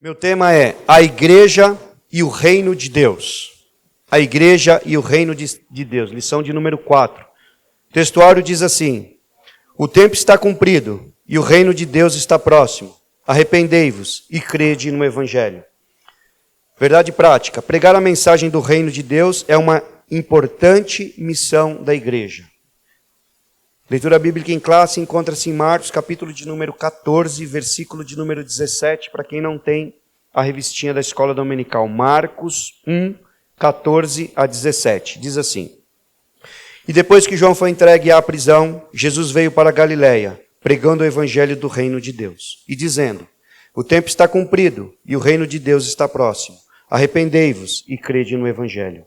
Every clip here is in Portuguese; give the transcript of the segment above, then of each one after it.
Meu tema é a igreja e o reino de Deus. A igreja e o reino de Deus. Lição de número 4. O textuário diz assim: o tempo está cumprido e o reino de Deus está próximo. Arrependei-vos e crede no evangelho. Verdade prática. Pregar a mensagem do reino de Deus é uma importante missão da igreja. Leitura bíblica em classe encontra-se em Marcos, capítulo de número 14, versículo de número 17, para quem não tem a revistinha da escola dominical. Marcos 1, 14 a 17. Diz assim: E depois que João foi entregue à prisão, Jesus veio para a Galiléia, pregando o evangelho do reino de Deus, e dizendo: o tempo está cumprido e o reino de Deus está próximo. Arrependei-vos e crede no evangelho.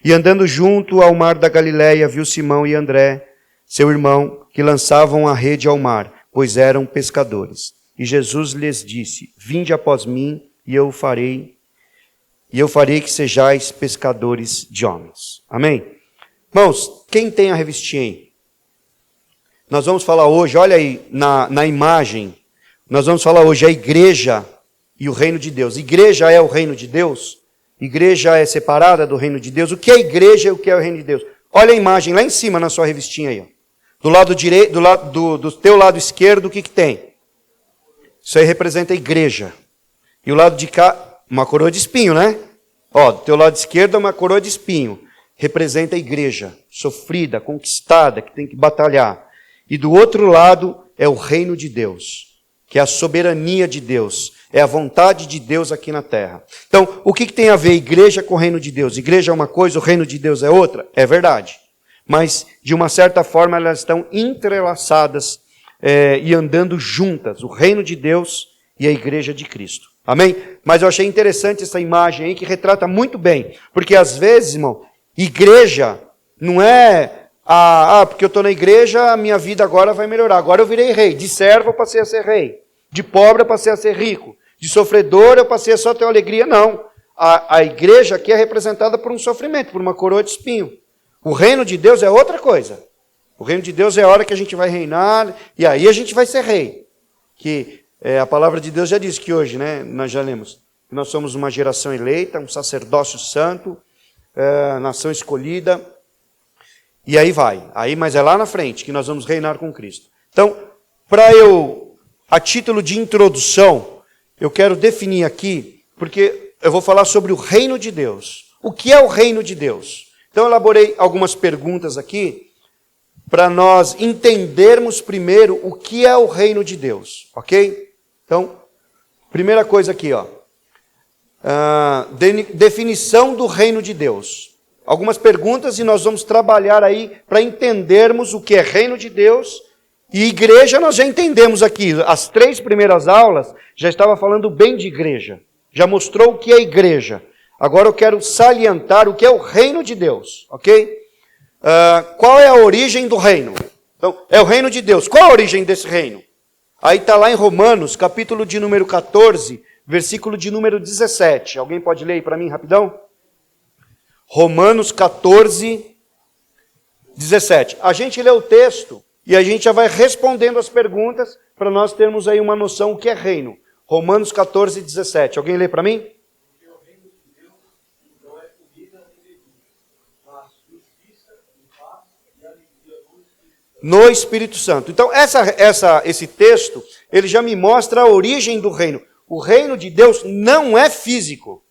E andando junto ao mar da Galiléia, viu Simão e André, seu irmão, que lançavam a rede ao mar, pois eram pescadores. E Jesus lhes disse: vinde após mim, e eu farei que sejais pescadores de homens. Amém? Irmãos, quem tem a revistinha aí? Nós vamos falar hoje, olha aí na imagem, nós vamos falar hoje a igreja e o reino de Deus. Igreja é o reino de Deus? Igreja é separada do reino de Deus? O que é igreja e o que é o reino de Deus? Olha a imagem lá em cima na sua revistinha aí, ó. Do lado direito, do teu lado esquerdo, o que tem? Isso aí representa a igreja. E o lado de cá, uma coroa de espinho, né? Ó, do teu lado esquerdo é uma coroa de espinho. Representa a igreja, sofrida, conquistada, que tem que batalhar. E do outro lado é o reino de Deus, que é a soberania de Deus, é a vontade de Deus aqui na terra. Então, o que tem a ver a igreja com o reino de Deus? Igreja é uma coisa, o reino de Deus é outra? É verdade. Mas, de uma certa forma, elas estão entrelaçadas e andando juntas, o reino de Deus e a igreja de Cristo. Amém? Mas eu achei interessante essa imagem aí, que retrata muito bem. Porque, às vezes, irmão, igreja não é, porque eu estou na igreja, a minha vida agora vai melhorar. Agora eu virei rei. De servo eu passei a ser rei. De pobre eu passei a ser rico. De sofredor eu passei a só ter alegria. Não. A igreja aqui é representada por um sofrimento, por uma coroa de espinho. O reino de Deus é outra coisa. O reino de Deus é a hora que a gente vai reinar, e aí a gente vai ser rei. Que a palavra de Deus já diz que hoje, né, nós já lemos, que nós somos uma geração eleita, um sacerdócio santo, nação escolhida, e aí vai. Mas é lá na frente que nós vamos reinar com Cristo. Então, a título de introdução, eu quero definir aqui, porque eu vou falar sobre o reino de Deus. O que é o reino de Deus? Então, eu elaborei algumas perguntas aqui para nós entendermos primeiro o que é o reino de Deus, ok? Então, primeira coisa aqui, ó. Definição do reino de Deus. Algumas perguntas e nós vamos trabalhar aí para entendermos o que é reino de Deus. E igreja nós já entendemos aqui. As 3 primeiras aulas já estava falando bem de igreja. Já mostrou o que é igreja. Agora eu quero salientar o que é o reino de Deus, ok? Qual é a origem do reino? Então, é o reino de Deus. Qual a origem desse reino? Aí está lá em Romanos, capítulo de número 14, versículo de número 17. Alguém pode ler aí para mim rapidão? Romanos 14, 17. A gente lê o texto e a gente já vai respondendo as perguntas para nós termos aí uma noção do que é reino. Romanos 14, 17. Alguém lê para mim? No Espírito Santo. Então, esse texto, ele já me mostra a origem do reino. O reino de Deus não é físico.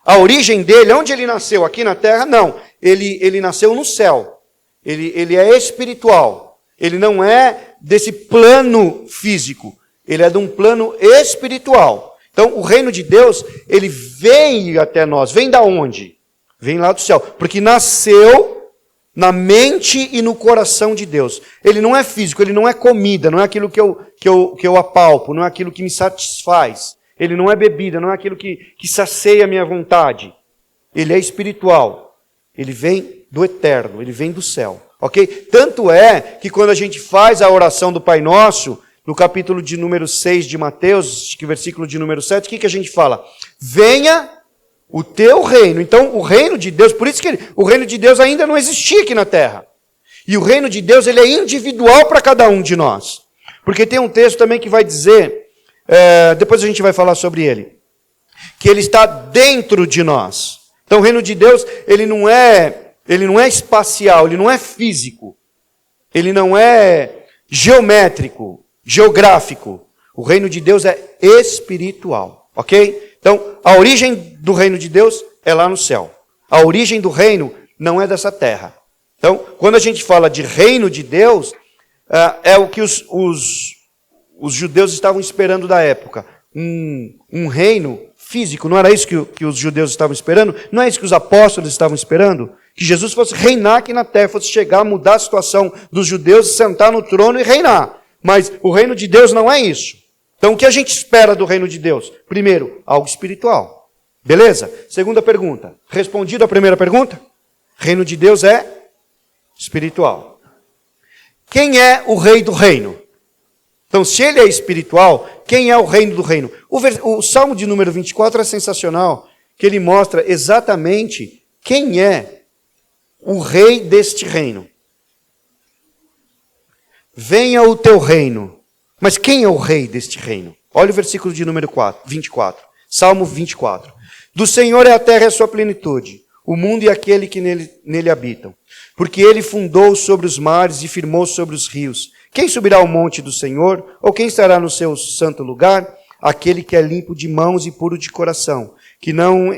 A origem dele, onde ele nasceu? Aqui na terra? Não. Ele nasceu no céu. Ele é espiritual. Ele não é desse plano físico. Ele é de um plano espiritual. Então, o reino de Deus, ele vem até nós. Vem da onde? Vem lá do céu. Porque nasceu na mente e no coração de Deus. Ele não é físico, ele não é comida, não é aquilo que eu apalpo, não é aquilo que me satisfaz. Ele não é bebida, não é aquilo que sacia a minha vontade. Ele é espiritual. Ele vem do eterno, ele vem do céu. Ok? Tanto é que quando a gente faz a oração do Pai Nosso, no capítulo de número 6 de Mateus, versículo de número 7, o que a gente fala? Venha o teu reino. Então, o reino de Deus, por isso que o reino de Deus ainda não existia aqui na terra. E o reino de Deus, ele é individual para cada um de nós. Porque tem um texto também que vai dizer, depois a gente vai falar sobre ele. que ele está dentro de nós. Então o reino de Deus, ele não é espacial, ele não é físico, ele não é geométrico, geográfico. O reino de Deus é espiritual, ok? Então, a origem do reino de Deus é lá no céu. A origem do reino não é dessa terra. Então, quando a gente fala de reino de Deus, é o que os judeus estavam esperando da época. Um reino físico, não era isso que os judeus estavam esperando? Não é isso que os apóstolos estavam esperando? Que Jesus fosse reinar aqui na terra, fosse chegar, mudar a situação dos judeus, sentar no trono e reinar. Mas o reino de Deus não é isso. Então o que a gente espera do reino de Deus? Primeiro, algo espiritual. Beleza? Segunda pergunta. Respondido a primeira pergunta? Reino de Deus é espiritual. Quem é o rei do reino? Então, se ele é espiritual, quem é o reino do reino? O Salmo de número 24 é sensacional, que ele mostra exatamente quem é o rei deste reino. Venha o teu reino. Mas quem é o rei deste reino? Olha o versículo de número 24. Salmo 24. Do Senhor é a terra e a sua plenitude, o mundo e aquele que nele habitam. Porque ele fundou sobre os mares e firmou sobre os rios. Quem subirá ao monte do Senhor? Ou quem estará no seu santo lugar? Aquele que é limpo de mãos e puro de coração, que não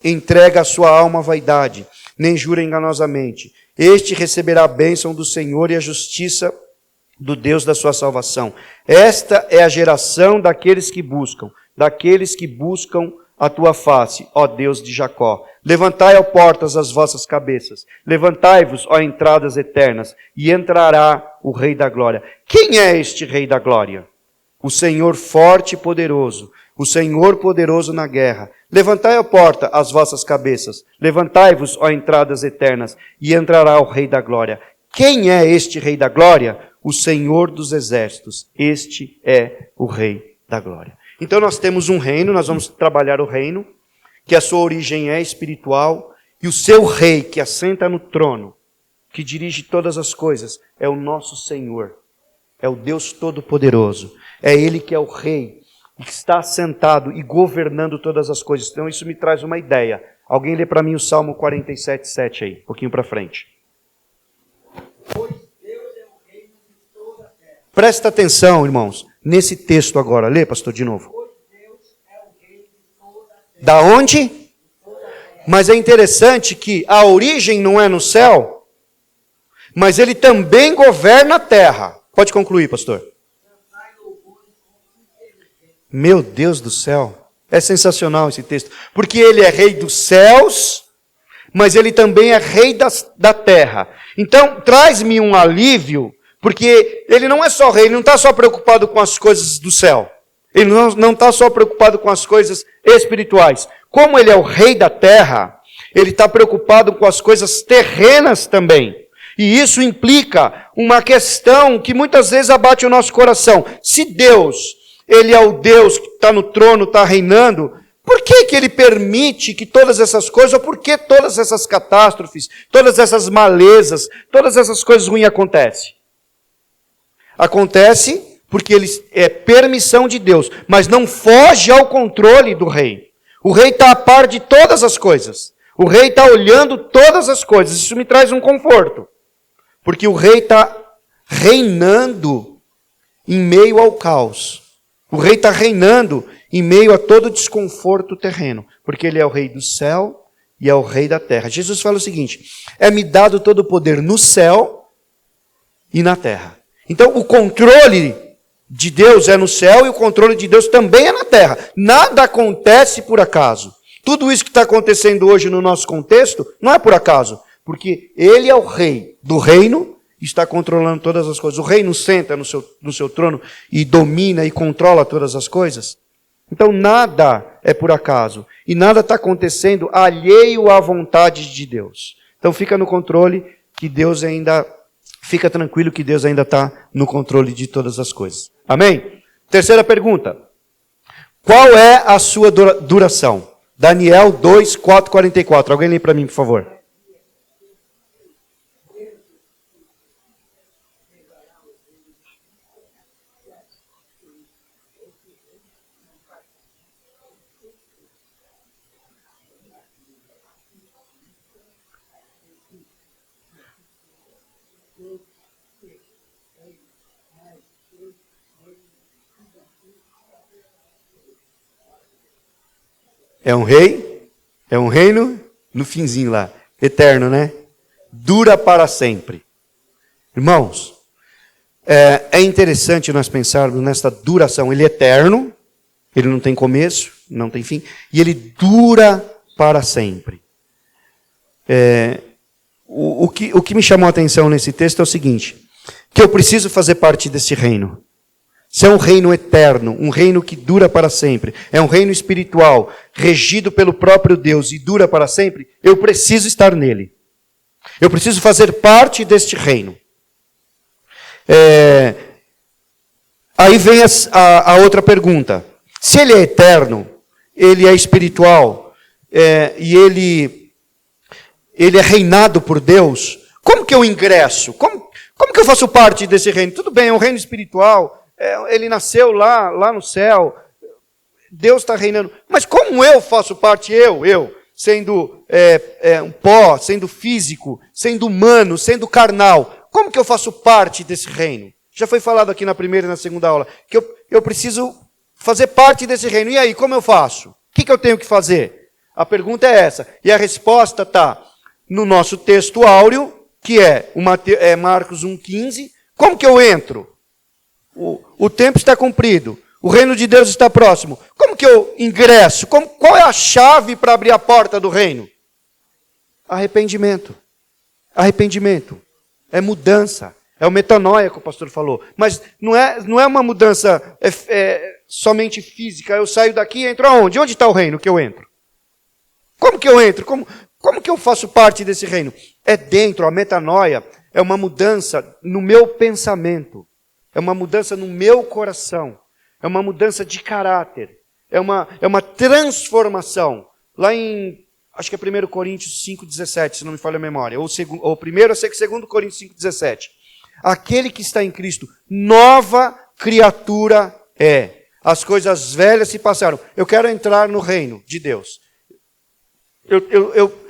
entrega a sua alma à vaidade, nem jura enganosamente. Este receberá a bênção do Senhor e a justiça do Deus da sua salvação. Esta é a geração daqueles que buscam a tua face, ó Deus de Jacó. Levantai, ó portas, as vossas cabeças. Levantai-vos, ó entradas eternas, e entrará o Rei da Glória. Quem é este Rei da Glória? O Senhor forte e poderoso, o Senhor poderoso na guerra. Levantai, ó porta, as vossas cabeças. Levantai-vos, ó entradas eternas, e entrará o Rei da Glória. Quem é este Rei da Glória? O Senhor dos exércitos. Este é o Rei da Glória. Então nós temos um reino, nós vamos trabalhar o reino, que a sua origem é espiritual, e o seu rei, que assenta no trono, que dirige todas as coisas, é o nosso Senhor, é o Deus Todo-Poderoso, é Ele que é o rei, que está assentado e governando todas as coisas. Então isso me traz uma ideia. Alguém lê para mim o Salmo 47:7 aí, um pouquinho para frente. Presta atenção, irmãos, nesse texto agora. Lê, pastor, de novo. Da onde? Mas é interessante que a origem não é no céu, mas ele também governa a terra. Pode concluir, pastor. Meu Deus do céu. É sensacional esse texto. Porque ele é rei dos céus, mas ele também é rei da terra. Então, traz-me um alívio, porque ele não é só rei, ele não está só preocupado com as coisas do céu. Ele não está só preocupado com as coisas espirituais. Como ele é o rei da terra, ele está preocupado com as coisas terrenas também. E isso implica uma questão que muitas vezes abate o nosso coração. Se Deus, ele é o Deus que está no trono, está reinando, por que ele permite que todas essas coisas, ou por que todas essas catástrofes, todas essas malezas, todas essas coisas ruins acontecem? Acontece porque é permissão de Deus, mas não foge ao controle do rei. O rei está a par de todas as coisas. O rei está olhando todas as coisas. Isso me traz um conforto. Porque o rei está reinando em meio ao caos. O rei está reinando em meio a todo desconforto terreno. Porque ele é o rei do céu e é o rei da terra. Jesus fala o seguinte: é-me dado todo o poder no céu e na terra. Então, o controle de Deus é no céu e o controle de Deus também é na terra. Nada acontece por acaso. Tudo isso que está acontecendo hoje no nosso contexto não é por acaso, porque Ele é o rei do reino e está controlando todas as coisas. O rei não senta no seu trono e domina e controla todas as coisas. Então, nada é por acaso e nada está acontecendo alheio à vontade de Deus. Então, fica no controle que Deus ainda... Fica tranquilo que Deus ainda está no controle de todas as coisas. Amém? Terceira pergunta. Qual é a sua duração? Daniel 2, 4, 44. Alguém lê para mim, por favor. É um rei, é um reino, no finzinho lá, eterno, né? Dura para sempre. Irmãos, é interessante nós pensarmos nesta duração. Ele é eterno, ele não tem começo, não tem fim, e ele dura para sempre. O que me chamou a atenção nesse texto é o seguinte, que eu preciso fazer parte desse reino. Se é um reino eterno, um reino que dura para sempre, é um reino espiritual, regido pelo próprio Deus e dura para sempre, eu preciso estar nele. Eu preciso fazer parte deste reino. Aí vem a outra pergunta. Se ele é eterno, ele é espiritual, e ele é reinado por Deus, como que eu ingresso? Como que eu faço parte desse reino? Tudo bem, é um reino espiritual, ele nasceu lá no céu, Deus está reinando. Mas como eu faço parte, sendo um pó, sendo físico, sendo humano, sendo carnal, como que eu faço parte desse reino? Já foi falado aqui na primeira e na segunda aula, que eu preciso fazer parte desse reino. E aí, como eu faço? O que eu tenho que fazer? A pergunta é essa. E a resposta está no nosso texto áureo, que é Marcos 1,15. Como que eu entro? O tempo está cumprido. O reino de Deus está próximo. Como que eu ingresso? Qual é a chave para abrir a porta do reino? Arrependimento. Arrependimento. É mudança. É o metanoia que o pastor falou. Mas não é uma mudança somente física. Eu saio daqui e entro aonde? Onde está o reino que eu entro? Como que eu entro? Como que eu faço parte desse reino? É dentro, a metanoia é uma mudança no meu pensamento. É uma mudança no meu coração. É uma mudança de caráter. É uma transformação. Lá em, acho que é 1 Coríntios 5,17, se não me falha a memória. Ou primeiro, eu sei que 2 Coríntios 5,17. Aquele que está em Cristo, nova criatura é. As coisas velhas se passaram. Eu quero entrar no reino de Deus.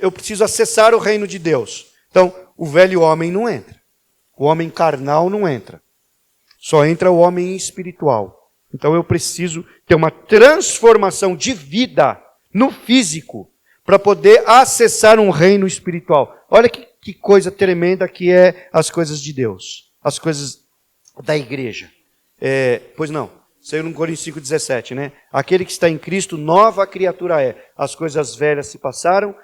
Eu preciso acessar o reino de Deus. Então, o velho homem não entra. O homem carnal não entra. Só entra o homem espiritual. Então eu preciso ter uma transformação de vida no físico para poder acessar um reino espiritual. Olha que coisa tremenda que é as coisas de Deus. As coisas da igreja. Pois não, 2 Coríntios 5,17, né? Aquele que está em Cristo, nova criatura é. As coisas velhas se passaram.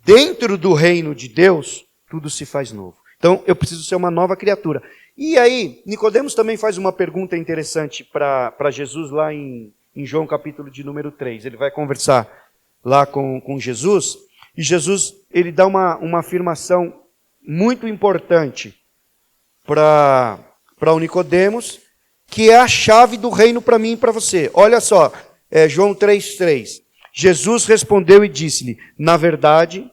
Dentro do reino de Deus, tudo se faz novo. Então eu preciso ser uma nova criatura. E aí, Nicodemos também faz uma pergunta interessante para Jesus lá em João capítulo de número 3. Ele vai conversar lá com Jesus, e Jesus ele dá uma afirmação muito importante para o Nicodemos, que é a chave do reino para mim e para você. Olha só, João 3,3. Jesus respondeu e disse-lhe, na verdade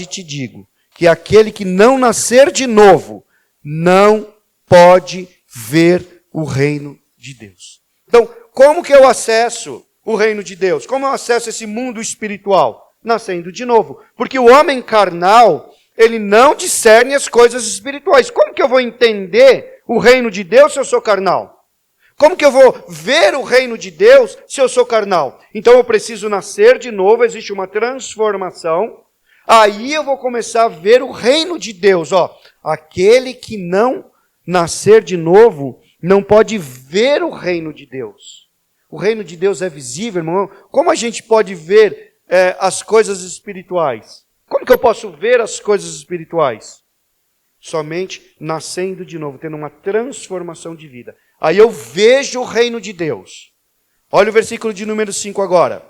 te digo, que aquele que não nascer de novo, não pode ver o reino de Deus. Então, como que eu acesso o reino de Deus? Como eu acesso esse mundo espiritual? Nascendo de novo. Porque o homem carnal, ele não discerne as coisas espirituais. Como que eu vou entender o reino de Deus se eu sou carnal? Como que eu vou ver o reino de Deus se eu sou carnal? Então eu preciso nascer de novo, existe uma transformação. Aí eu vou começar a ver o reino de Deus. Aquele que não nascer de novo não pode ver o reino de Deus. O reino de Deus é visível, irmão. Como a gente pode ver as coisas espirituais? Como que eu posso ver as coisas espirituais? Somente nascendo de novo, tendo uma transformação de vida. Aí eu vejo o reino de Deus. Olha o versículo de número 5 agora.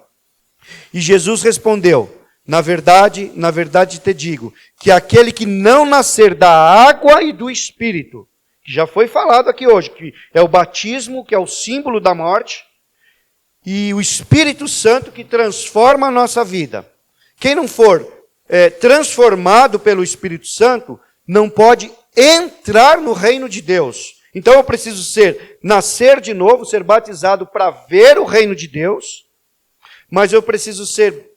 E Jesus respondeu, na verdade te digo, que aquele que não nascer da água e do Espírito, que já foi falado aqui hoje, que é o batismo, que é o símbolo da morte, e o Espírito Santo que transforma a nossa vida. Quem não for transformado pelo Espírito Santo, não pode entrar no reino de Deus. Então eu preciso nascer de novo, ser batizado para ver o reino de Deus, mas eu preciso ser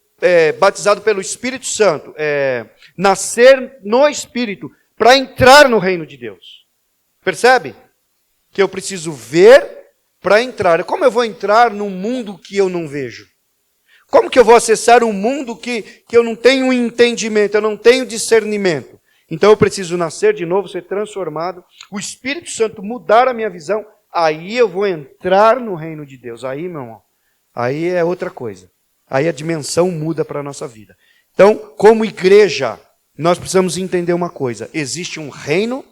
batizado pelo Espírito Santo, nascer no Espírito, para entrar no reino de Deus. Percebe? Que eu preciso ver para entrar. Como eu vou entrar num mundo que eu não vejo? Como que eu vou acessar um mundo que eu não tenho entendimento, eu não tenho discernimento? Então eu preciso nascer de novo, ser transformado, o Espírito Santo mudar a minha visão, aí eu vou entrar no reino de Deus. Aí, meu irmão, aí é outra coisa. Aí a dimensão muda para a nossa vida. Então, como igreja, nós precisamos entender uma coisa. Existe um reino,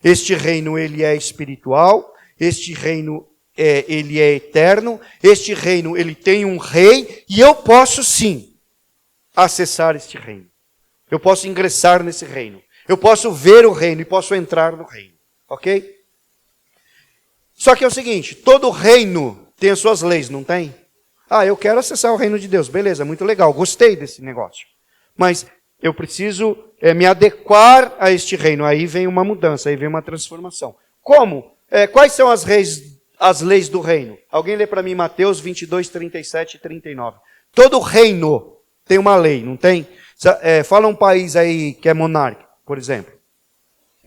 este reino ele é espiritual, este reino ele é eterno, este reino ele tem um rei, e eu posso sim acessar este reino. Eu posso ingressar nesse reino. Eu posso ver o reino e posso entrar no reino. Ok? Só que é o seguinte, todo reino tem as suas leis, não tem? Ah, eu quero acessar o reino de Deus. Beleza, muito legal, gostei desse negócio. Mas eu preciso me adequar a este reino. Aí vem uma mudança, aí vem uma transformação. Como? Quais são as leis do reino? Alguém lê para mim Mateus 22, 37 e 39. Todo reino tem uma lei, não tem? Fala um país aí que é monárquico, por exemplo.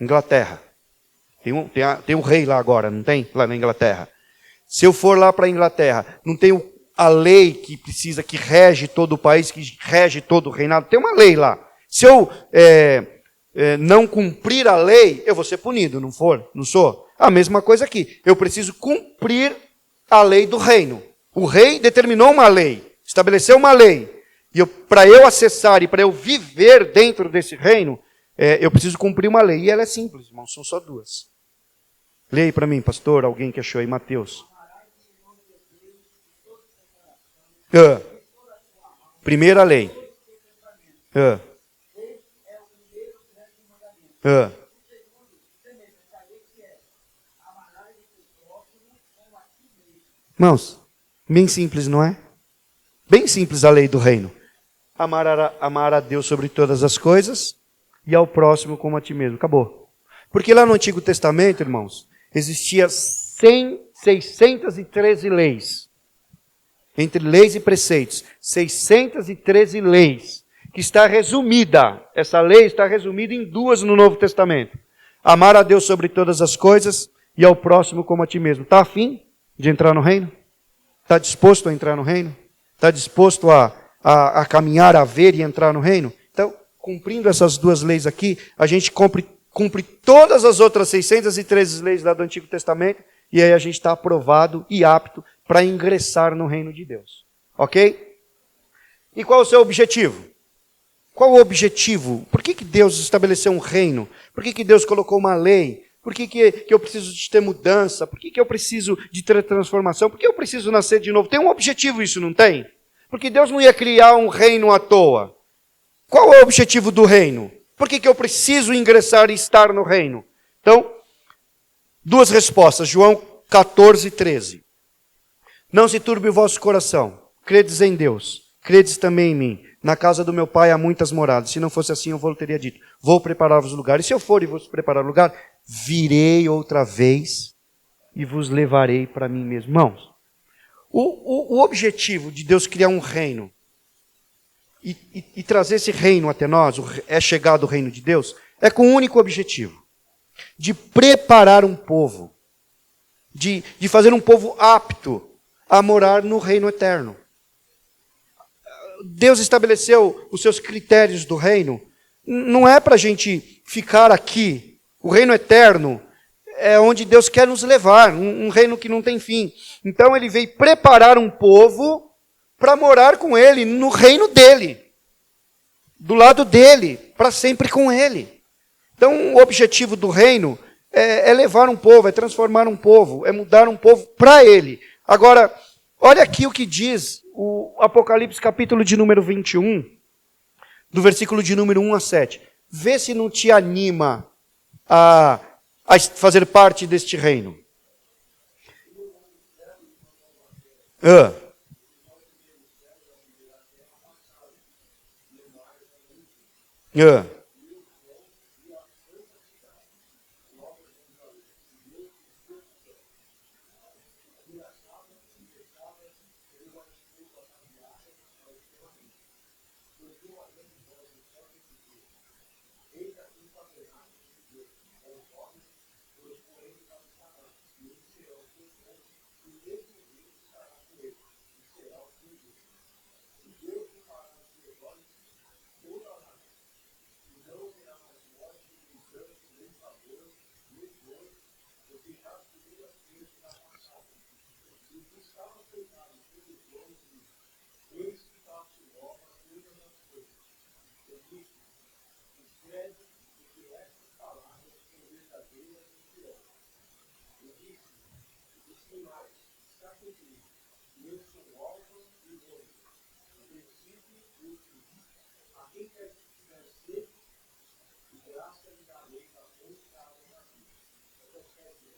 Inglaterra. Tem um rei lá agora, não tem? Lá na Inglaterra. Se eu for lá para a Inglaterra, não tem a lei que rege todo o país, que rege todo o reinado? Tem uma lei lá. Se eu não cumprir a lei, eu vou ser punido, não sou? A mesma coisa aqui. Eu preciso cumprir a lei do reino. O rei determinou uma lei, estabeleceu uma lei. E para eu acessar e para eu viver dentro desse reino, eu preciso cumprir uma lei. E ela é simples, irmãos, são só duas. Leia aí para mim, pastor, alguém que achou aí, Mateus. Primeira lei. Irmãos, bem simples, não é? Bem simples a lei do reino. Amar a Deus sobre todas as coisas e ao próximo como a ti mesmo. Acabou. Porque lá no Antigo Testamento, irmãos, existia 613 leis. Entre leis e preceitos. 613 leis. Que está resumida. Essa lei está resumida em duas no Novo Testamento. Amar a Deus sobre todas as coisas e ao próximo como a ti mesmo. Está afim de entrar no reino? Está disposto a entrar no reino? Está disposto a caminhar, a ver e entrar no reino? Então, cumprindo essas duas leis aqui, a gente cumpre todas as outras 613 leis lá do Antigo Testamento, e aí a gente está aprovado e apto para ingressar no reino de Deus. Ok? E qual é o seu objetivo? Qual o objetivo? Por que Deus estabeleceu um reino? Por que Deus colocou uma lei? Por que eu preciso de ter mudança? Por que eu preciso de ter transformação? Por que eu preciso nascer de novo? Tem um objetivo isso, não tem? Porque Deus não ia criar um reino à toa. Qual é o objetivo do reino? Por que eu preciso ingressar e estar no reino? Então, duas respostas. João 14, 13. Não se turbe o vosso coração. Credes em Deus. Credes também em mim. Na casa do meu pai há muitas moradas. Se não fosse assim, eu vos teria dito. Vou preparar-vos lugar. E se eu for e vos preparar lugar, virei outra vez e vos levarei para mim mesmo. Irmãos, o objetivo de Deus criar um reino e trazer esse reino até nós, é chegado o reino de Deus, é com um único objetivo. De preparar um povo. De fazer um povo apto a morar no reino eterno. Deus estabeleceu os seus critérios do reino. Não é para a gente ficar aqui. O reino eterno é onde Deus quer nos levar. Um reino que não tem fim. Então ele veio preparar um povo para morar com ele, no reino dele. Do lado dele, para sempre com ele. Então o objetivo do reino é levar um povo, é transformar um povo, é mudar um povo para ele. Agora, olha aqui o que diz o Apocalipse, capítulo de número 21, do versículo de número 1 a 7. Vê se não te anima a fazer parte deste reino.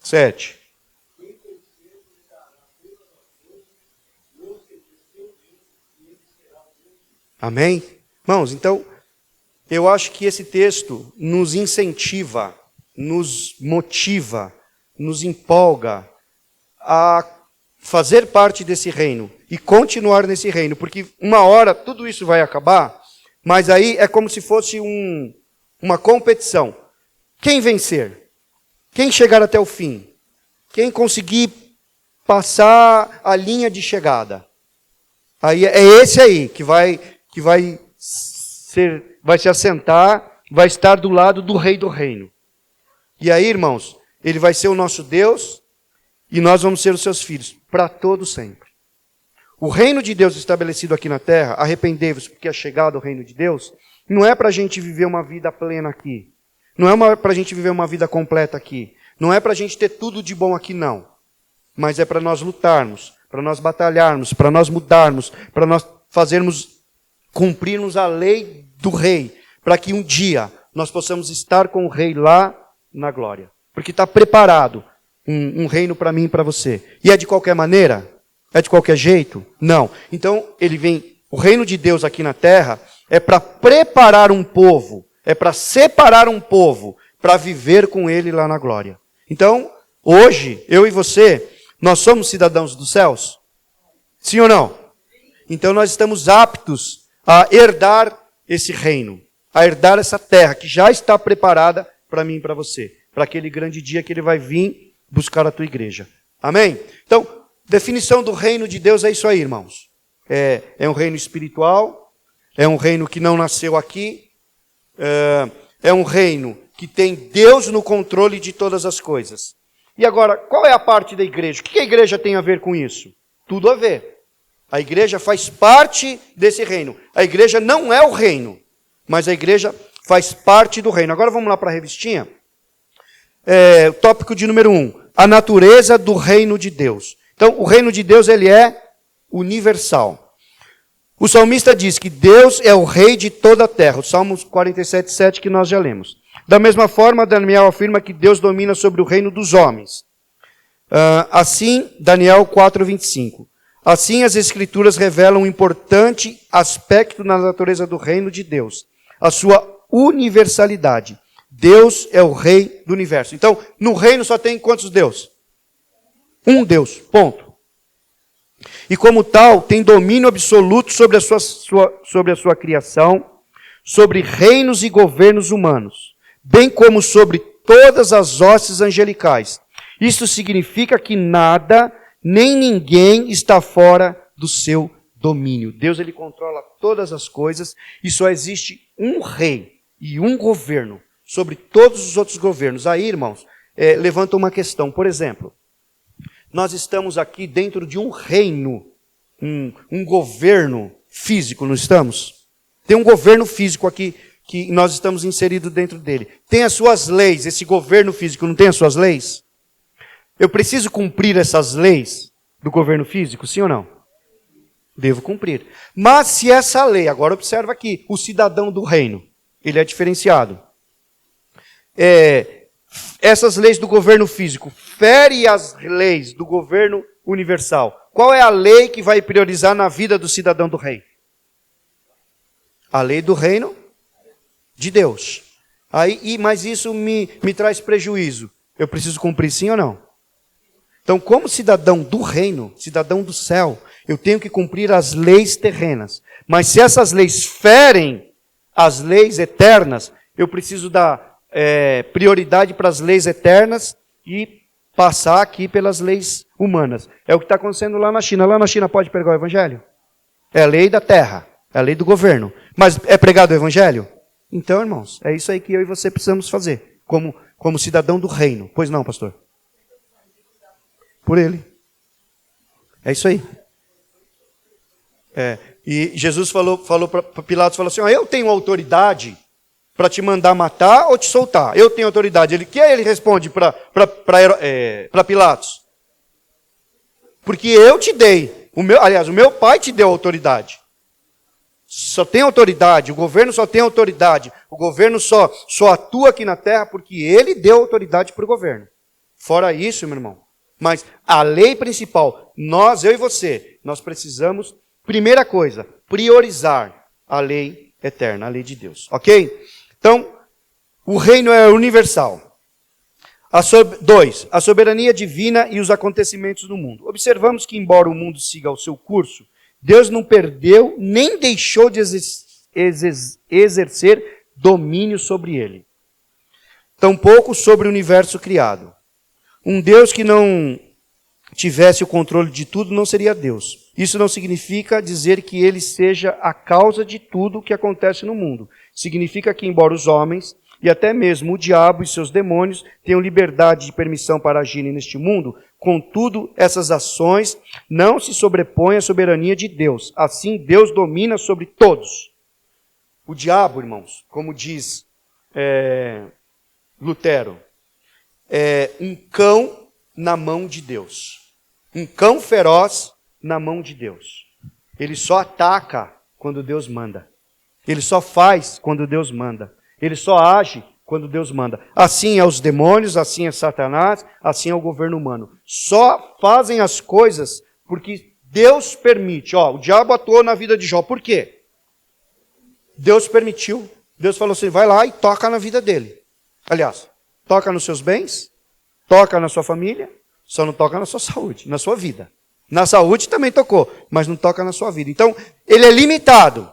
7. Amém? Irmãos, então, eu acho que esse texto nos incentiva, nos motiva, nos empolga a fazer parte desse reino e continuar nesse reino, porque uma hora tudo isso vai acabar, mas aí é como se fosse uma competição. Quem vencer? Quem chegar até o fim? Quem conseguir passar a linha de chegada? Aí é esse aí que vai se assentar, vai estar do lado do rei do reino. E aí, irmãos, ele vai ser o nosso Deus e nós vamos ser os seus filhos para todo sempre. O reino de Deus estabelecido aqui na terra, arrependei-vos porque é chegado o reino de Deus, não é para a gente viver uma vida plena aqui. Não é para a gente viver uma vida completa aqui. Não é para a gente ter tudo de bom aqui, não. Mas é para nós lutarmos, para nós batalharmos, para nós mudarmos, para nós cumprirmos a lei do rei, para que um dia nós possamos estar com o rei lá na glória. Porque está preparado um reino para mim e para você. E é de qualquer maneira? É de qualquer jeito? Não. Então, o reino de Deus aqui na terra é para preparar um povo, é para separar um povo, para viver com ele lá na glória. Então, hoje, eu e você, nós somos cidadãos dos céus? Sim ou não? Então nós estamos aptos a herdar esse reino, a herdar essa terra que já está preparada para mim e para você, para aquele grande dia que ele vai vir buscar a tua igreja. Amém? Então, definição do reino de Deus é isso aí, irmãos. É um reino espiritual, é um reino que não nasceu aqui, é um reino que tem Deus no controle de todas as coisas. E agora, qual é a parte da igreja? O que a igreja tem a ver com isso? Tudo a ver. A igreja faz parte desse reino. A igreja não é o reino, mas a igreja faz parte do reino. Agora vamos lá para a revistinha. Tópico de número 1. A natureza do reino de Deus. Então, o reino de Deus, ele é universal. O salmista diz que Deus é o rei de toda a terra. O Salmo 47:7 que nós já lemos. Da mesma forma, Daniel afirma que Deus domina sobre o reino dos homens. Assim, Daniel 4:25. Assim, as Escrituras revelam um importante aspecto na natureza do reino de Deus, a sua universalidade. Deus é o rei do universo. Então, no reino só tem quantos deuses? Um Deus, ponto. E como tal, tem domínio absoluto sobre a sua criação, sobre reinos e governos humanos, bem como sobre todas as hostes angelicais. Isso significa que nada, nem ninguém está fora do seu domínio. Deus, ele controla todas as coisas e só existe um rei e um governo sobre todos os outros governos. Aí, irmãos, levanta uma questão. Por exemplo, nós estamos aqui dentro de um reino, um governo físico, não estamos? Tem um governo físico aqui que nós estamos inseridos dentro dele. Tem as suas leis, esse governo físico não tem as suas leis? Eu preciso cumprir essas leis do governo físico, sim ou não? Devo cumprir. Mas se essa lei, agora observa aqui, o cidadão do reino, ele é diferenciado. Essas leis do governo físico ferem as leis do governo universal. Qual é a lei que vai priorizar na vida do cidadão do rei? A lei do reino de Deus. Mas isso me traz prejuízo. Eu preciso cumprir sim ou não? Então, como cidadão do reino, cidadão do céu, eu tenho que cumprir as leis terrenas. Mas se essas leis ferem as leis eternas, eu preciso dar prioridade para as leis eternas e passar aqui pelas leis humanas. É o que está acontecendo lá na China. Lá na China pode pregar o evangelho? É a lei da terra, é a lei do governo. Mas é pregado o evangelho? Então, irmãos, é isso aí que eu e você precisamos fazer, como cidadão do reino. Pois não, pastor? Por ele. É isso aí. E Jesus falou para Pilatos, falou assim, eu tenho autoridade para te mandar matar ou te soltar. Eu tenho autoridade. Ele responde para Pilatos. Porque eu te dei Aliás, o meu pai te deu autoridade. Só tem autoridade, o governo só tem autoridade. O governo só atua aqui na terra porque ele deu autoridade para o governo. Fora isso, meu irmão. Mas a lei principal, eu e você, nós precisamos, primeira coisa, priorizar a lei eterna, a lei de Deus. Ok? Então, o reino é universal. 2, a soberania divina e os acontecimentos do mundo. Observamos que, embora o mundo siga o seu curso, Deus não perdeu nem deixou de exercer domínio sobre ele. Tampouco sobre o universo criado. Um Deus que não tivesse o controle de tudo não seria Deus. Isso não significa dizer que ele seja a causa de tudo o que acontece no mundo. Significa que, embora os homens e até mesmo o diabo e seus demônios tenham liberdade de permissão para agirem neste mundo, contudo, essas ações não se sobrepõem à soberania de Deus. Assim, Deus domina sobre todos. O diabo, irmãos, como diz Lutero, é um cão na mão de Deus. Um cão feroz na mão de Deus. Ele só ataca quando Deus manda. Ele só faz quando Deus manda. Ele só age quando Deus manda. Assim é os demônios, assim é Satanás, assim é o governo humano. Só fazem as coisas porque Deus permite. O diabo atuou na vida de Jó. Por quê? Deus permitiu. Deus falou assim, vai lá e toca na vida dele. Aliás, toca nos seus bens, toca na sua família, só não toca na sua saúde, na sua vida. Na saúde também tocou, mas não toca na sua vida. Então, ele é limitado,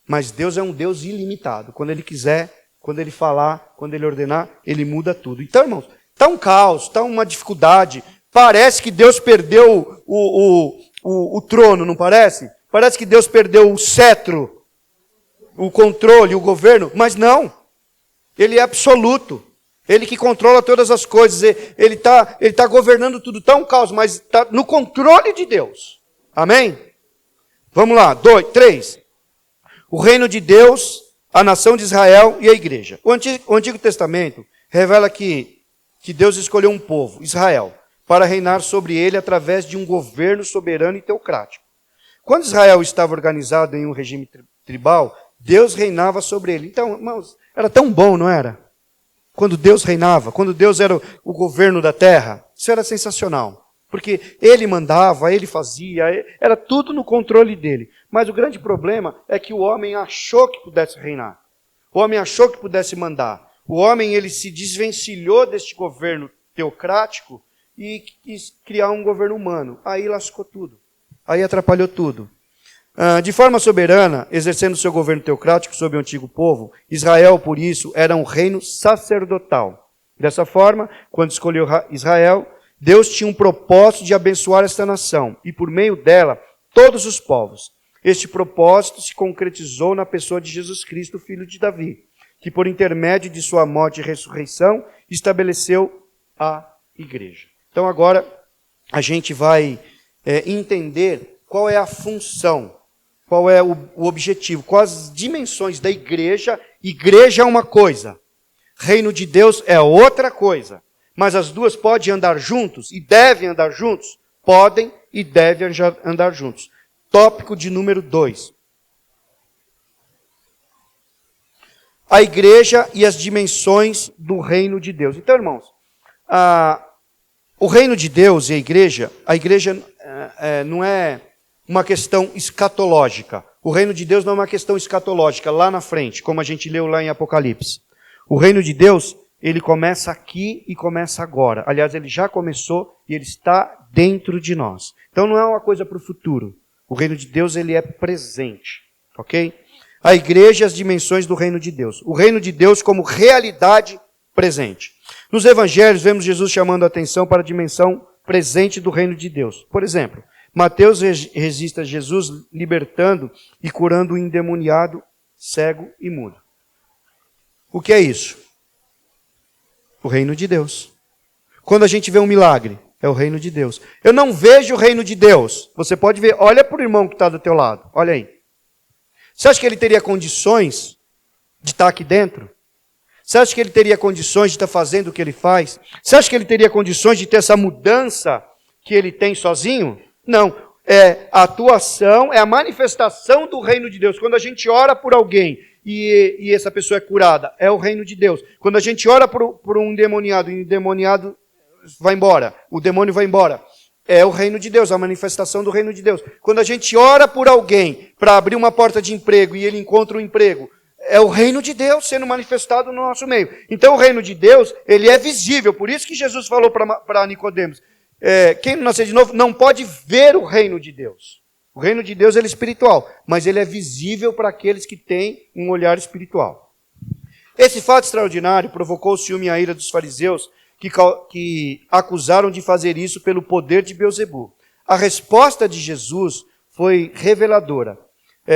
mas Deus é um Deus ilimitado. Quando ele quiser, quando ele falar, quando ele ordenar, ele muda tudo. Então, irmãos, está um caos, está uma dificuldade. Parece que Deus perdeu o trono, não parece? Parece que Deus perdeu o cetro, o controle, o governo, mas não. Ele é absoluto. Ele que controla todas as coisas. Ele tá governando tudo. Está um caos, mas está no controle de Deus. Amém? Vamos lá. 3. O reino de Deus, a nação de Israel e a igreja. O Antigo Testamento revela que Deus escolheu um povo, Israel, para reinar sobre ele através de um governo soberano e teocrático. Quando Israel estava organizado em um regime tribal, Deus reinava sobre ele. Então, irmãos, era tão bom, não era? Quando Deus reinava, quando Deus era o governo da terra, isso era sensacional. Porque ele mandava, ele fazia, era tudo no controle dele. Mas o grande problema é que o homem achou que pudesse reinar. O homem achou que pudesse mandar. O homem, ele se desvencilhou deste governo teocrático e quis criar um governo humano. Aí lascou tudo. Aí atrapalhou tudo. De forma soberana, exercendo seu governo teocrático sobre o antigo povo, Israel, por isso, era um reino sacerdotal. Dessa forma, quando escolheu Israel, Deus tinha um propósito de abençoar esta nação, e por meio dela, todos os povos. Este propósito se concretizou na pessoa de Jesus Cristo, filho de Davi, que por intermédio de sua morte e ressurreição, estabeleceu a igreja. Então agora, a gente vai entender qual é a função, qual é o objetivo, quais as dimensões da igreja. Igreja é uma coisa, reino de Deus é outra coisa. Mas as duas podem andar juntos e devem andar juntos? Podem e devem andar juntos. Tópico de número 2. A igreja e as dimensões do reino de Deus. Então, irmãos, o reino de Deus e a igreja não é uma questão escatológica. O reino de Deus não é uma questão escatológica, lá na frente, como a gente leu lá em Apocalipse. O reino de Deus, ele começa aqui e começa agora. Aliás, ele já começou e ele está dentro de nós. Então não é uma coisa para o futuro. O reino de Deus, ele é presente. Ok? A igreja e as dimensões do reino de Deus. O reino de Deus como realidade presente. Nos evangelhos, vemos Jesus chamando a atenção para a dimensão presente do reino de Deus. Por exemplo, Mateus registra Jesus libertando e curando o endemoniado, cego e mudo. O que é isso? O reino de Deus. Quando a gente vê um milagre, é o reino de Deus. Eu não vejo o reino de Deus. Você pode ver, olha para o irmão que está do teu lado, olha aí. Você acha que ele teria condições de estar aqui dentro? Você acha que ele teria condições de estar fazendo o que ele faz? Você acha que ele teria condições de ter essa mudança que ele tem sozinho? Não. é a atuação, é a manifestação do reino de Deus. Quando a gente ora por alguém e essa pessoa é curada, é o reino de Deus. Quando a gente ora por um endemoniado e o endemoniado vai embora, o demônio vai embora, é o reino de Deus, a manifestação do reino de Deus. Quando a gente ora por alguém para abrir uma porta de emprego e ele encontra um emprego, é o reino de Deus sendo manifestado no nosso meio. Então o reino de Deus, ele é visível. Por isso que Jesus falou para Nicodemos, quem não nascer de novo não pode ver o reino de Deus. O reino de Deus ele é espiritual, mas ele é visível para aqueles que têm um olhar espiritual. Esse fato extraordinário provocou o ciúme e a ira dos fariseus, que acusaram de fazer isso pelo poder de Beelzebu. A resposta de Jesus foi reveladora,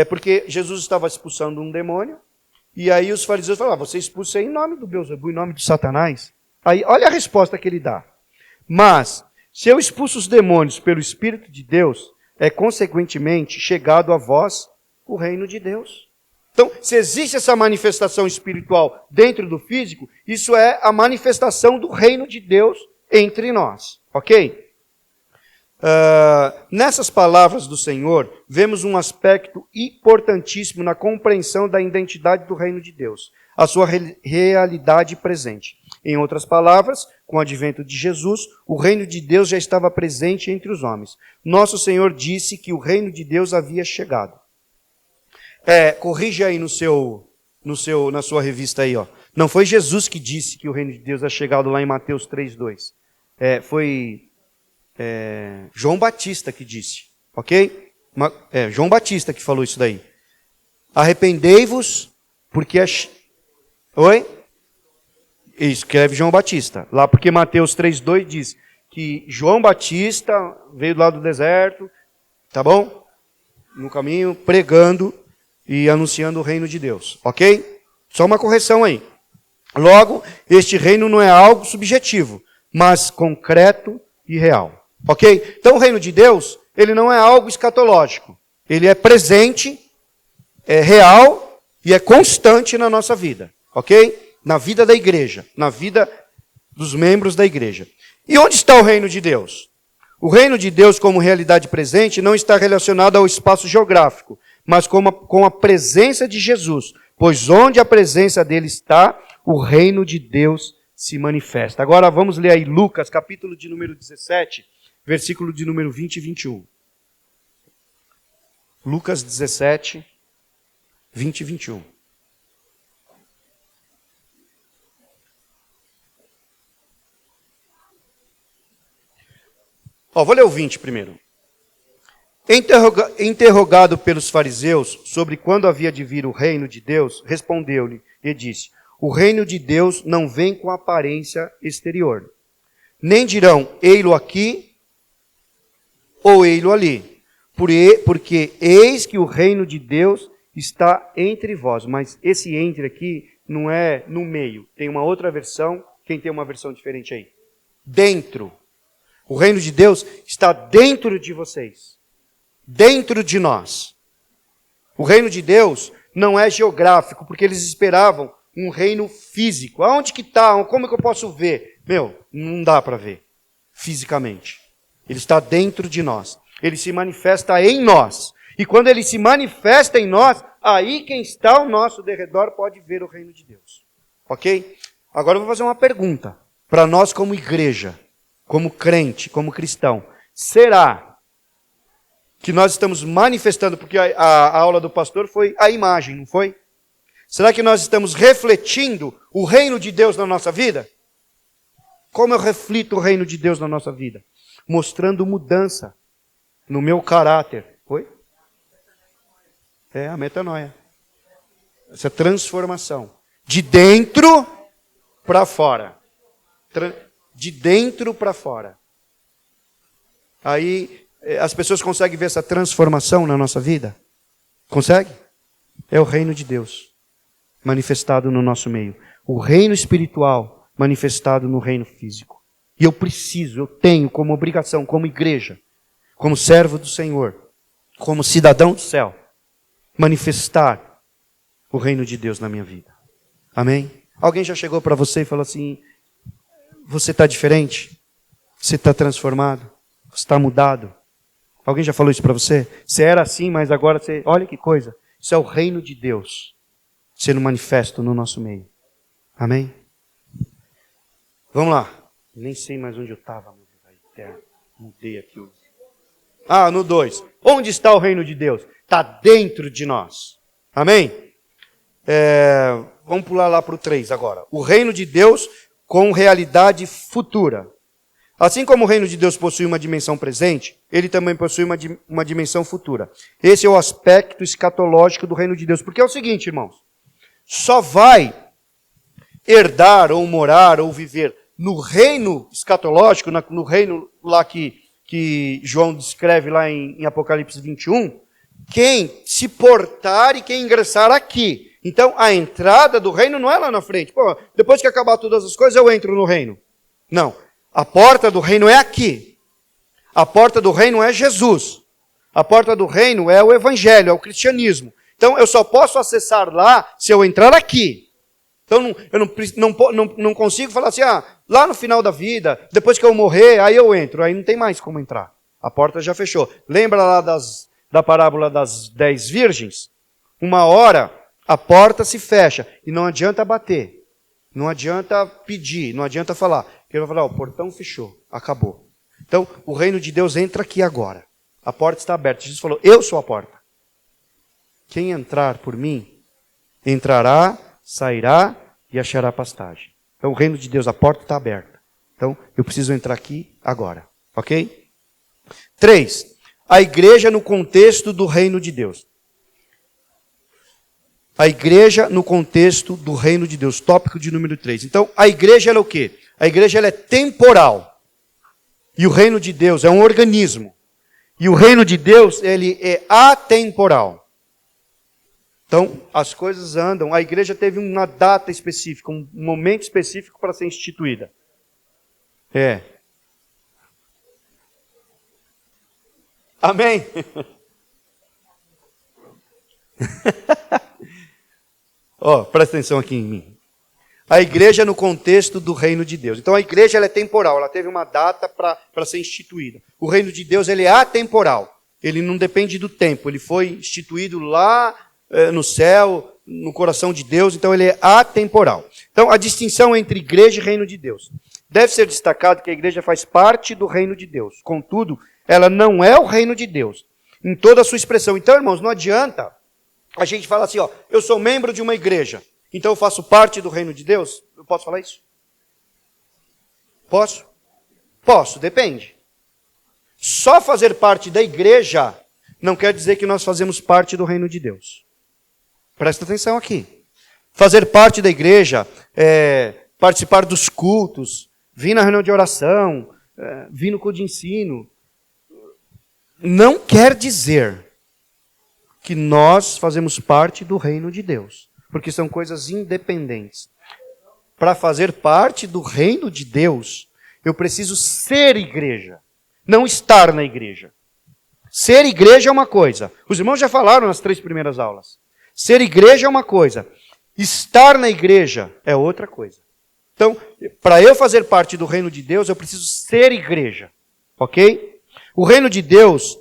porque Jesus estava expulsando um demônio, e aí os fariseus falaram, você expulsa em nome do Beelzebu, em nome de Satanás. Aí, olha a resposta que ele dá. Mas, se eu expulso os demônios pelo Espírito de Deus, é consequentemente chegado a vós o reino de Deus. Então, se existe essa manifestação espiritual dentro do físico, isso é a manifestação do reino de Deus entre nós. Ok? Nessas palavras do Senhor, vemos um aspecto importantíssimo na compreensão da identidade do reino de Deus, a sua realidade presente. Em outras palavras, com o advento de Jesus, o reino de Deus já estava presente entre os homens. Nosso Senhor disse que o reino de Deus havia chegado. Corrija aí na sua revista aí, ó. Não foi Jesus que disse que o reino de Deus é chegado lá em Mateus 3:2. Foi João Batista que disse, ok? João Batista que falou isso daí. Arrependei-vos, porque... Oi? Isso, escreve João Batista. Lá porque Mateus 3:2 diz que João Batista veio lá do deserto, tá bom? No caminho, pregando e anunciando o reino de Deus, ok? Só uma correção aí. Logo, este reino não é algo subjetivo, mas concreto e real. Ok? Então o reino de Deus, ele não é algo escatológico. Ele é presente, é real e é constante na nossa vida. Ok? Na vida da igreja, na vida dos membros da igreja. E onde está o reino de Deus? O reino de Deus como realidade presente não está relacionado ao espaço geográfico, mas com a presença de Jesus. Pois onde a presença dele está, o reino de Deus se manifesta. Agora vamos ler aí Lucas, capítulo de número 17, versículo de número 20 e 21. Lucas 17, 20 e 21. Vou ler o 20 primeiro. Interrogado pelos fariseus sobre quando havia de vir o reino de Deus, respondeu-lhe e disse, o reino de Deus não vem com aparência exterior. Nem dirão, ei-lo aqui ou ei-lo ali. Porque eis que o reino de Deus está entre vós. Mas esse entre aqui não é no meio. Tem uma outra versão. Quem tem uma versão diferente aí? Dentro. O reino de Deus está dentro de vocês. Dentro de nós. O reino de Deus não é geográfico, porque eles esperavam um reino físico. Aonde que está? Como é que eu posso ver? Não dá para ver fisicamente. Ele está dentro de nós. Ele se manifesta em nós. E quando ele se manifesta em nós, aí quem está ao nosso derredor pode ver o reino de Deus. Ok? Agora eu vou fazer uma pergunta para nós como igreja, como crente, como cristão. Será que nós estamos manifestando, porque a aula do pastor foi a imagem, não foi? Será que nós estamos refletindo o reino de Deus na nossa vida? Como eu reflito o reino de Deus na nossa vida? Mostrando mudança no meu caráter. Oi? A metanoia. Essa transformação. De dentro para fora. De dentro para fora. Aí as pessoas conseguem ver essa transformação na nossa vida? Consegue? É o reino de Deus manifestado no nosso meio. O reino espiritual manifestado no reino físico. E eu tenho como obrigação, como igreja, como servo do Senhor, como cidadão do céu, manifestar o reino de Deus na minha vida. Amém? Alguém já chegou para você e falou assim, você está diferente? Você está transformado? Você está mudado? Alguém já falou isso para você? Você era assim, mas agora você... Olha que coisa. Isso é o reino de Deus sendo manifesto no nosso meio. Amém? Vamos lá. Nem sei mais onde eu estava. Mudei aqui. No 2. Onde está o reino de Deus? Está dentro de nós. Amém? Vamos pular lá para o 3 agora. O reino de Deus com realidade futura. Assim como o reino de Deus possui uma dimensão presente, ele também possui uma dimensão futura. Esse é o aspecto escatológico do reino de Deus. Porque é o seguinte, irmãos. Só vai herdar ou morar ou viver no reino escatológico, no reino lá que João descreve lá em Apocalipse 21, quem se portar e quem ingressar aqui. Então, a entrada do reino não é lá na frente. Pô, depois que acabar todas as coisas, eu entro no reino. Não. A porta do reino é aqui. A porta do reino é Jesus. A porta do reino é o evangelho, é o cristianismo. Então, eu só posso acessar lá se eu entrar aqui. Então, eu não consigo falar assim, lá no final da vida, depois que eu morrer, aí eu entro. Aí não tem mais como entrar. A porta já fechou. Lembra lá da parábola das 10 virgens? Uma hora, a porta se fecha. E não adianta bater. Não adianta pedir. Não adianta falar. Porque ele vai falar, o portão fechou. Acabou. Então, o reino de Deus entra aqui agora. A porta está aberta. Jesus falou, eu sou a porta. Quem entrar por mim, entrará, sairá e achará pastagem. Então, o reino de Deus, a porta está aberta. Então, eu preciso entrar aqui agora. Ok? 3. A igreja no contexto do reino de Deus. A igreja no contexto do reino de Deus. Tópico de número 3. Então, a igreja ela é o quê? A igreja ela é temporal. E o reino de Deus é um organismo. E o reino de Deus, ele é atemporal. Então, as coisas andam. A igreja teve uma data específica, um momento específico para ser instituída. Amém? Presta atenção aqui em mim. A igreja no contexto do reino de Deus. Então a igreja ela é temporal, ela teve uma data para ser instituída. O reino de Deus ele é atemporal. Ele não depende do tempo. Ele foi instituído lá no céu, no coração de Deus, então ele é atemporal. Então a distinção entre igreja e reino de Deus. Deve ser destacado que a igreja faz parte do reino de Deus. Contudo, ela não é o reino de Deus em toda a sua expressão. Então, irmãos, não adianta a gente falar assim, eu sou membro de uma igreja, então eu faço parte do reino de Deus? Eu posso falar isso? Posso? Posso, depende. Só fazer parte da igreja não quer dizer que nós fazemos parte do reino de Deus. Presta atenção aqui. Fazer parte da igreja, participar dos cultos, vir na reunião de oração, vir no culto de ensino, não quer dizer que nós fazemos parte do reino de Deus. Porque são coisas independentes. Para fazer parte do reino de Deus, eu preciso ser igreja, não estar na igreja. Ser igreja é uma coisa. Os irmãos já falaram nas 3 primeiras aulas. Ser igreja é uma coisa. Estar na igreja é outra coisa. Então, para eu fazer parte do reino de Deus, eu preciso ser igreja. Ok? O reino de Deus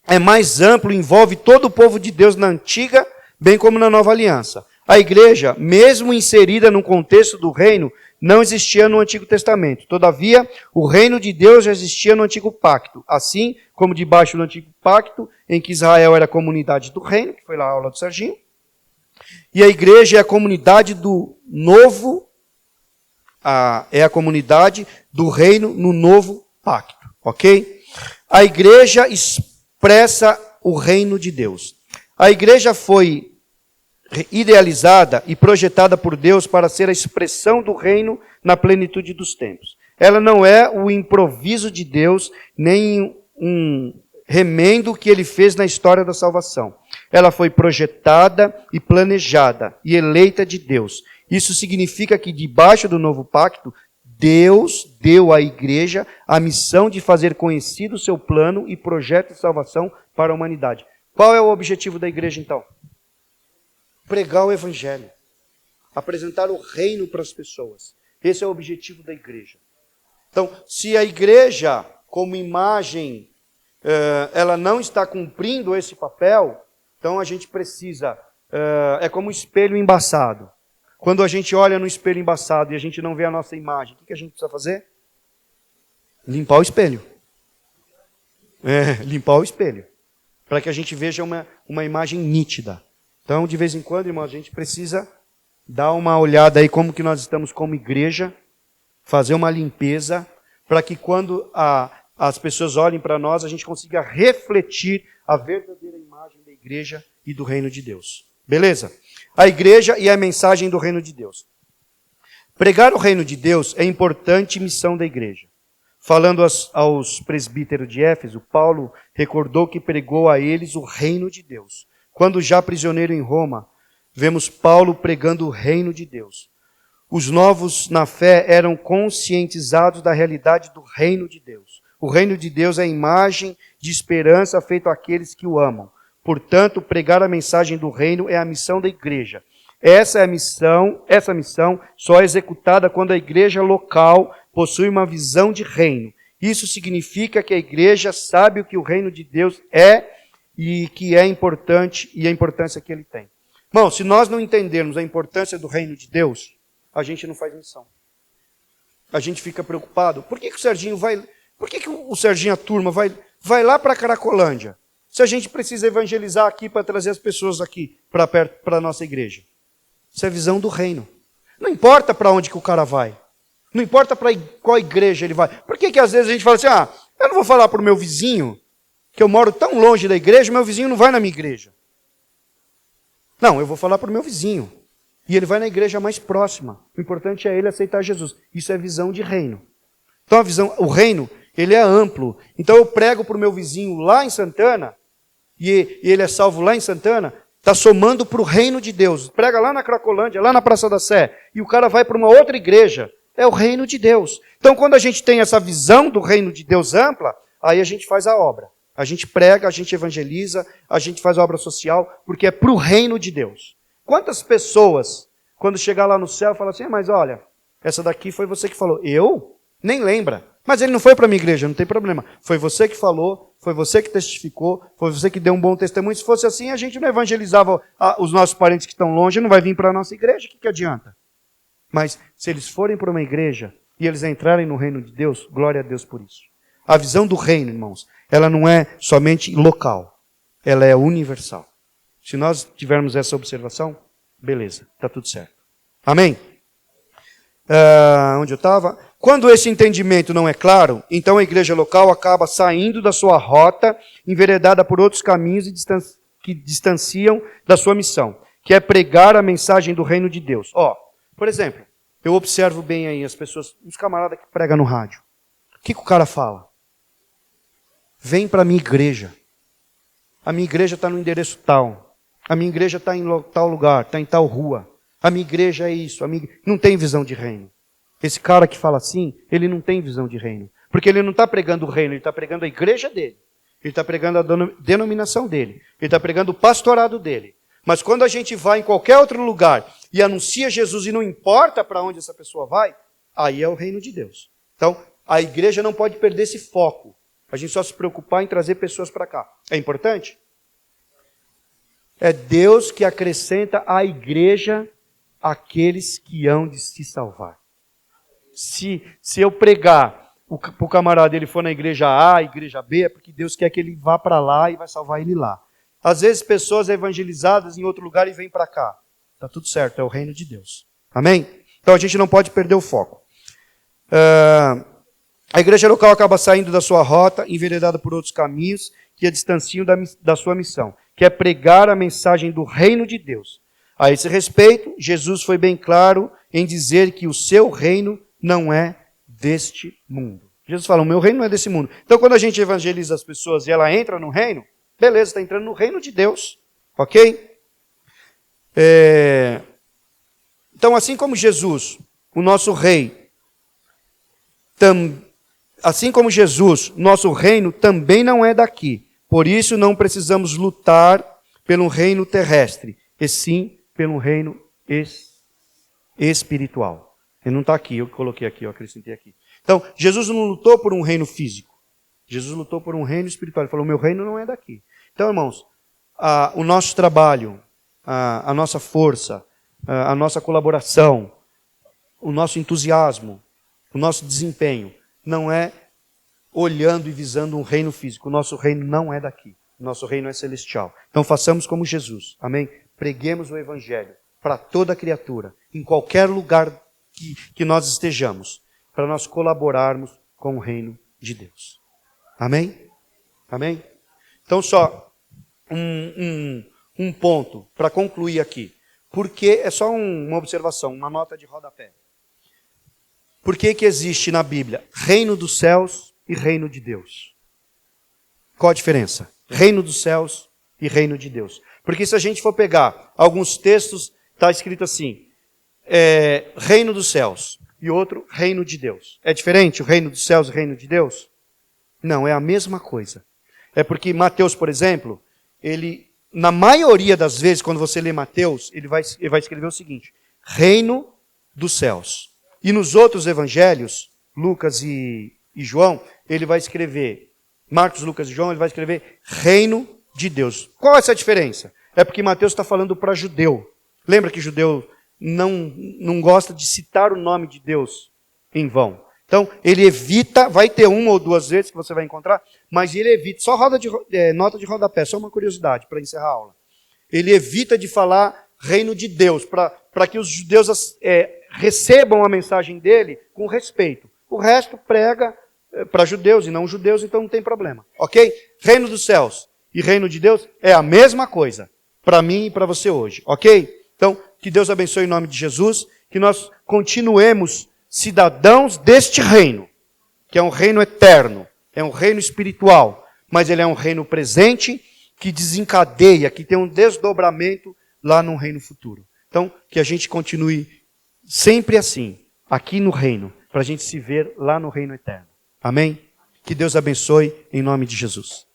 é mais amplo, envolve todo o povo de Deus na antiga, bem como na nova aliança. A igreja, mesmo inserida no contexto do reino, não existia no Antigo Testamento. Todavia, o reino de Deus já existia no Antigo Pacto. Assim como debaixo do Antigo Pacto, em que Israel era a comunidade do reino, que foi lá a aula do Serginho. E a igreja é a comunidade do novo, é a comunidade do reino no novo pacto. Ok? A igreja expressa o reino de Deus. A igreja foi idealizada e projetada por Deus para ser a expressão do reino na plenitude dos tempos. Ela não é o improviso de Deus, nem um remendo que ele fez na história da salvação. Ela foi projetada e planejada e eleita de Deus. Isso significa que debaixo do novo pacto, Deus deu à igreja a missão de fazer conhecido o seu plano e projeto de salvação para a humanidade. Qual é o objetivo da igreja então? Pregar o evangelho. Apresentar o reino para as pessoas. Esse é o objetivo da igreja. Então, se a igreja, como imagem ela não está cumprindo esse papel, então a gente precisa, é como um espelho embaçado. Quando a gente olha no espelho embaçado e a gente não vê a nossa imagem, o que a gente precisa fazer? Limpar o espelho. Limpar o espelho. Para que a gente veja uma imagem nítida. Então, de vez em quando, irmão, a gente precisa dar uma olhada aí como que nós estamos como igreja, fazer uma limpeza, para que quando as pessoas olhem para nós, a gente consiga refletir a verdadeira imagem da igreja e do reino de Deus. Beleza? A igreja e a mensagem do reino de Deus. Pregar o reino de Deus é importante missão da igreja. Falando aos presbíteros de Éfeso, Paulo recordou que pregou a eles o reino de Deus. Quando já prisioneiro em Roma, vemos Paulo pregando o reino de Deus. Os novos na fé eram conscientizados da realidade do reino de Deus. O reino de Deus é a imagem de esperança feita àqueles que o amam. Portanto, pregar a mensagem do reino é a missão da igreja. Essa missão só é executada quando a igreja local possui uma visão de reino. Isso significa que a igreja sabe o que o reino de Deus é e que é importante e a importância que ele tem. Irmão, se nós não entendermos a importância do reino de Deus, a gente não faz missão. A gente fica preocupado. Por que o Serginho vai... Por que o Serginho, a turma, vai lá para Caracolândia? Se a gente precisa evangelizar aqui para trazer as pessoas aqui para perto para a nossa igreja. Isso é visão do reino. Não importa para onde que o cara vai. Não importa para qual igreja ele vai. Por que às vezes a gente fala assim, eu não vou falar para o meu vizinho, que eu moro tão longe da igreja, meu vizinho não vai na minha igreja. Não, eu vou falar para o meu vizinho. E ele vai na igreja mais próxima. O importante é ele aceitar Jesus. Isso é visão de reino. Então o reino, ele é amplo. Então eu prego para o meu vizinho lá em Santana, e ele é salvo lá em Santana, está somando para o reino de Deus. Prega lá na Cracolândia, lá na Praça da Sé, e o cara vai para uma outra igreja. É o reino de Deus. Então quando a gente tem essa visão do reino de Deus ampla, aí a gente faz a obra. A gente prega, a gente evangeliza, a gente faz a obra social, porque é para o reino de Deus. Quantas pessoas, quando chegar lá no céu, falam assim, mas olha, essa daqui foi você que falou. Eu? Nem lembra. Mas ele não foi para a minha igreja, não tem problema. Foi você que falou, foi você que testificou, foi você que deu um bom testemunho. Se fosse assim, a gente não evangelizava os nossos parentes que estão longe, não vai vir para a nossa igreja, o que adianta? Mas se eles forem para uma igreja e eles entrarem no reino de Deus, glória a Deus por isso. A visão do reino, irmãos, ela não é somente local, ela é universal. Se nós tivermos essa observação, beleza, está tudo certo. Amém? Onde eu estava? Quando esse entendimento não é claro, então a igreja local acaba saindo da sua rota, enveredada por outros caminhos que distanciam da sua missão, que é pregar a mensagem do reino de Deus. Por exemplo, eu observo bem aí as pessoas, os camaradas que pregam no rádio. O que o cara fala? Vem para a minha igreja. A minha igreja está no endereço tal. A minha igreja está em tal lugar, está em tal rua. A minha igreja é isso. Não tem visão de reino. Esse cara que fala assim, ele não tem visão de reino. Porque ele não está pregando o reino, ele está pregando a igreja dele. Ele está pregando a denominação dele. Ele está pregando o pastorado dele. Mas quando a gente vai em qualquer outro lugar e anuncia Jesus e não importa para onde essa pessoa vai, aí é o reino de Deus. Então, a igreja não pode perder esse foco. A gente só se preocupar em trazer pessoas para cá. É importante? É Deus que acrescenta à igreja aqueles que hão de se salvar. Se eu pregar para o camarada, ele for na igreja A, igreja B, é porque Deus quer que ele vá para lá e vai salvar ele lá. Às vezes pessoas evangelizadas em outro lugar e vêm para cá. Está tudo certo, é o reino de Deus. Amém? Então a gente não pode perder o foco. A igreja local acaba saindo da sua rota, enveredada por outros caminhos que a distanciam da sua missão, que é pregar a mensagem do reino de Deus. A esse respeito, Jesus foi bem claro em dizer que o seu reino não é deste mundo. Jesus fala, o meu reino não é desse mundo. Então quando a gente evangeliza as pessoas e ela entra no reino, beleza, está entrando no reino de Deus. Ok? Então assim como Jesus, o nosso rei, assim como Jesus, nosso reino também não é daqui. Por isso não precisamos lutar pelo reino terrestre, e sim pelo reino espiritual. Ele não está aqui, eu coloquei aqui, eu acrescentei aqui. Então, Jesus não lutou por um reino físico. Jesus lutou por um reino espiritual. Ele falou, meu reino não é daqui. Então, irmãos, o nosso trabalho, a nossa força, a nossa colaboração, o nosso entusiasmo, o nosso desempenho, não é olhando e visando um reino físico. O nosso reino não é daqui. O nosso reino é celestial. Então façamos como Jesus. Amém? Preguemos o Evangelho para toda criatura, em qualquer lugar que nós estejamos, para nós colaborarmos com o reino de Deus. Amém? Amém? Então só um ponto para concluir aqui. Porque é só uma observação, uma nota de rodapé. Por que existe na Bíblia reino dos céus e reino de Deus? Qual a diferença? Reino dos céus e reino de Deus. Porque se a gente for pegar alguns textos, está escrito assim, reino dos céus e outro reino de Deus. É diferente o reino dos céus e o reino de Deus? Não, é a mesma coisa. É porque Mateus, por exemplo, ele, na maioria das vezes, quando você lê Mateus, ele vai escrever o seguinte, reino dos céus. E nos outros evangelhos, Lucas e João, ele vai escrever, Marcos, Lucas e João, ele vai escrever reino de Deus. Qual é essa diferença? É porque Mateus está falando para judeu. Lembra que judeu não gosta de citar o nome de Deus em vão. Então, ele evita, vai ter uma ou duas vezes que você vai encontrar, mas ele evita, só nota de rodapé, só uma curiosidade para encerrar a aula. Ele evita de falar reino de Deus, para que os judeus recebam a mensagem dele com respeito. O resto prega para judeus e não judeus, então não tem problema. Ok? Reino dos céus e reino de Deus é a mesma coisa, para mim e para você hoje. Ok? Então, que Deus abençoe em nome de Jesus, que nós continuemos cidadãos deste reino, que é um reino eterno, é um reino espiritual, mas ele é um reino presente que desencadeia, que tem um desdobramento lá no reino futuro. Então, que a gente continue sempre assim, aqui no reino, para a gente se ver lá no reino eterno. Amém? Que Deus abençoe em nome de Jesus.